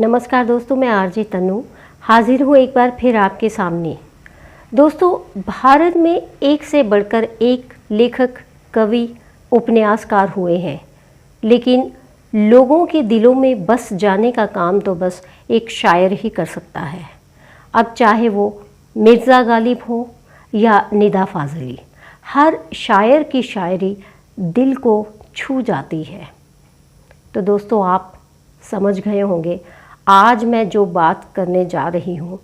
नमस्कार दोस्तों, मैं आरजे तन्नू हाजिर हूँ एक बार फिर आपके सामने। दोस्तों, भारत में एक से बढ़कर एक लेखक, कवि, उपन्यासकार हुए हैं, लेकिन लोगों के दिलों में बस जाने का काम तो बस एक शायर ही कर सकता है। अब चाहे वो मिर्ज़ा गालिब हो या निदा फ़ाज़ली, हर शायर की शायरी दिल को छू जाती है। तो दोस्तों, आप समझ गए होंगे आज मैं जो बात करने जा रही हूँ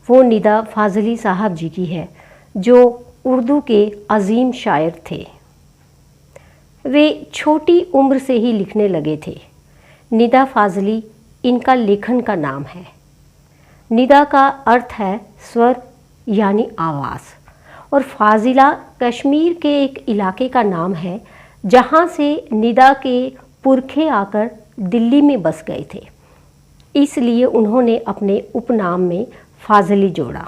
वो निदा फ़ाज़ली साहब जी की है, जो उर्दू के अजीम शायर थे। वे छोटी उम्र से ही लिखने लगे थे। निदा फ़ाज़ली इनका लेखन का नाम है। निदा का अर्थ है स्वर यानी आवाज़, और फ़ाज़िला कश्मीर के एक इलाके का नाम है जहाँ से निदा के पुरखे आकर दिल्ली में बस गए थे। इसलिए उन्होंने अपने उपनाम में फ़ाज़ली जोड़ा।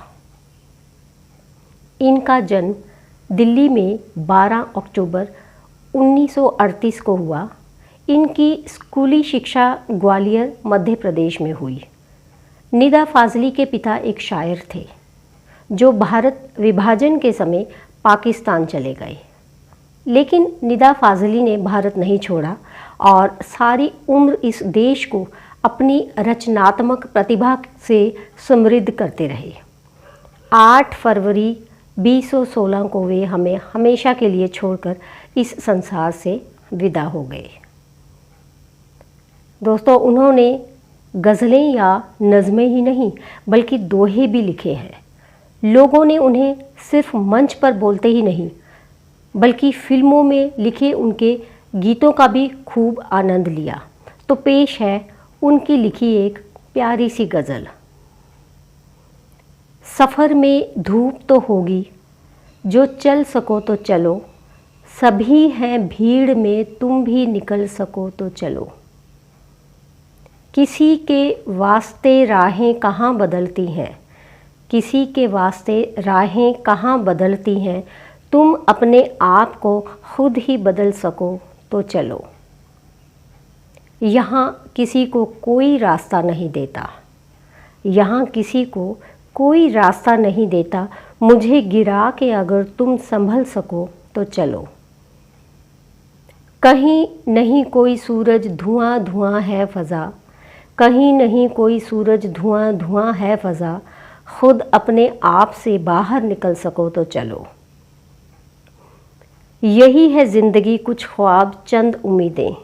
इनका जन्म दिल्ली में 12 अक्टूबर 1938 को हुआ। इनकी स्कूली शिक्षा ग्वालियर, मध्य प्रदेश में हुई। निदा फ़ाज़ली के पिता एक शायर थे जो भारत विभाजन के समय पाकिस्तान चले गए, लेकिन निदा फ़ाज़ली ने भारत नहीं छोड़ा और सारी उम्र इस देश को अपनी रचनात्मक प्रतिभा से समृद्ध करते रहे। 8 फरवरी 2016 को वे हमें हमेशा के लिए छोड़कर इस संसार से विदा हो गए। दोस्तों, उन्होंने गज़लें या नज़में ही नहीं बल्कि दोहे भी लिखे हैं। लोगों ने उन्हें सिर्फ मंच पर बोलते ही नहीं बल्कि फिल्मों में लिखे उनके गीतों का भी खूब आनंद लिया। तो पेश है उनकी लिखी एक प्यारी सी गज़ल। सफ़र में धूप तो होगी, जो चल सको तो चलो, सभी हैं भीड़ में, तुम भी निकल सको तो चलो। किसी के वास्ते राहें कहाँ बदलती हैं, किसी के वास्ते राहें कहाँ बदलती हैं, तुम अपने आप को खुद ही बदल सको तो चलो। यहाँ किसी को कोई रास्ता नहीं देता, यहाँ किसी को कोई रास्ता नहीं देता, मुझे गिरा के अगर तुम संभल सको तो चलो। कहीं नहीं कोई सूरज धुआं धुआं है फ़ज़ा, कहीं नहीं कोई सूरज धुआं धुआं है फ़ज़ा, खुद अपने आप से बाहर निकल सको तो चलो। यही है ज़िंदगी कुछ ख्वाब चंद उम्मीदें,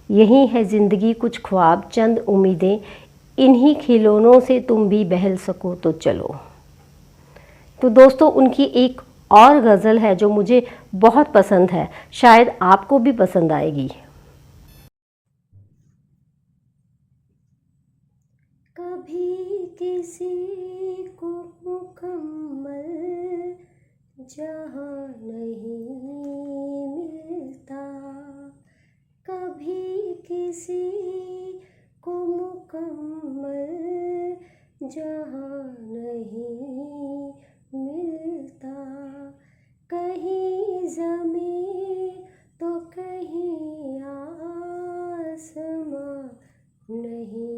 यही है ज़िंदगी कुछ ख्वाब चंद उम्मीदें, इन्हीं खिलौनों से तुम भी बहल सको तो चलो। तो दोस्तों, उनकी एक और गज़ल है जो मुझे बहुत पसंद है, शायद आपको भी पसंद आएगी। कभी किसी को मुकम्मल जहाँ नहीं मिलता, कभी किसी को मुकम्मल जहाँ नहीं मिलता, कहीं ज़मीं तो कहीं आसमां नहीं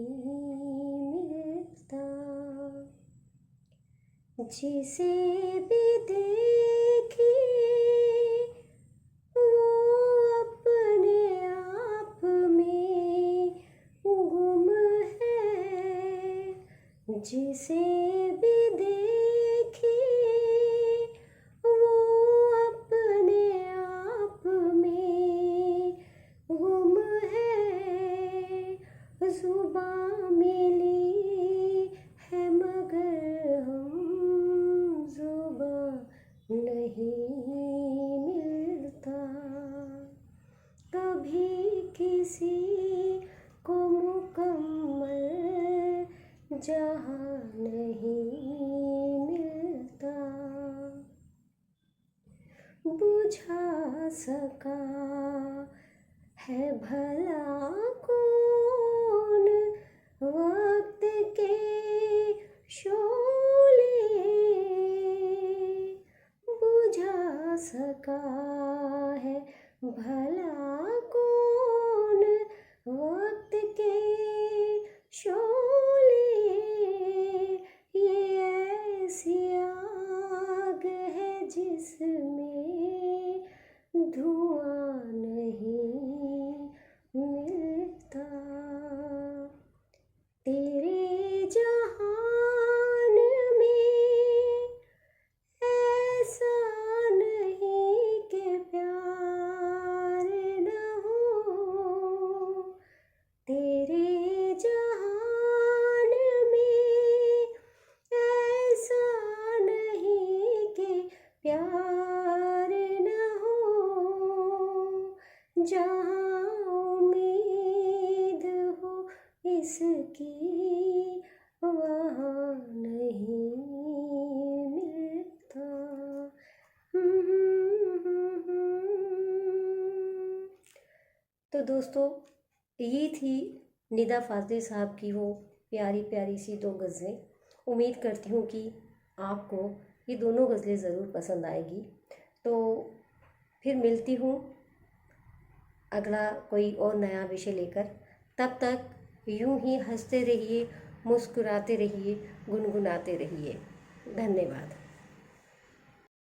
मिलता। जिसे भी देखी वो अपने आप में गुम है, जिसे भी देखी वो अपने आप में गुम है। ज़ुबां मिली है मगर हम ज़ुबां नहीं मिलता, कभी किसी को मुकम्मल जहाँ नहीं जिसकी वहाँ नहीं मिलता। तो दोस्तों, ये थी निदा फाज़ली साहब की वो प्यारी प्यारी सी दो गज़लें। उम्मीद करती हूँ कि आपको ये दोनों गज़लें ज़रूर पसंद आएगी। तो फिर मिलती हूँ अगला कोई और नया विषय लेकर। तब तक यूं ही हंसते रहिए, मुस्कुराते रहिए, गुनगुनाते रहिए। धन्यवाद।